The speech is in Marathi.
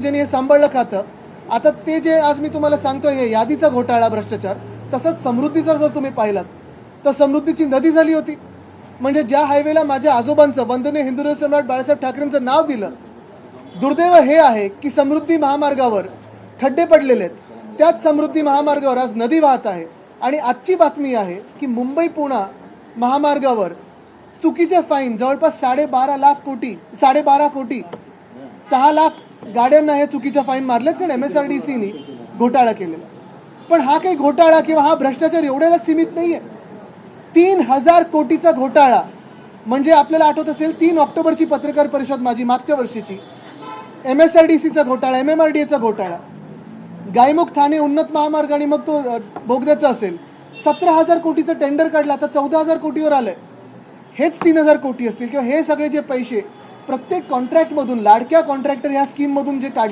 ज्यांनी हे सांभाळलं खातं. आता ते जे आज मी तुम्हाला सांगतोय हे यादीचा घोटाळा भ्रष्टाचार, तसंच समृद्धीचा जर तुम्ही पाहिलात तर समृद्धीची नदी झाली होती. म्हणजे ज्या हायवेला माझ्या आजोबांचं वंदनीय हिंदू सम्राट बाळासाहेब ठाकरेंचं नाव दिलं, दुर्दैव हे आहे की समृद्धी महामार्गावर खड्डे पडलेले आहेत. त्याच समृद्धी महामार्गावर आज नदी वाहत आहे. आणि आजची बातमी आहे की मुंबई पुणे महामार्गावर चुकीचे फाईन जवळपास 12.5 कोटी 6 लाख गाड्यांना हे चुकीच्या फाईन मारलेत, कारण MSRDCने घोटाळा केलेला. पण हा काही घोटाळा किंवा हा भ्रष्टाचार एवढ्यालाच सीमित नाहीये. 3,000 कोटीचा घोटाळा. म्हणजे आपल्याला आठवत असेल 3 ऑक्टोबरची पत्रकार परिषद माझी मागच्या वर्षीची, MSRDCचा घोटाळा, MMRDAचा घोटाळा, गायमुख ठाणे उन्नत महामार्ग आणि मग तो बोगद्याचा असेल, 17,000 कोटीचं टेंडर काढलं, आता 14,000 कोटीवर आलंय. हेच 3,000 कोटी असतील किंवा हे सगळे जे पैसे प्रत्येक कॉन्ट्रॅक्टमधून लाडक्या कॉन्ट्रॅक्टर ह्या स्कीममधून जे काढले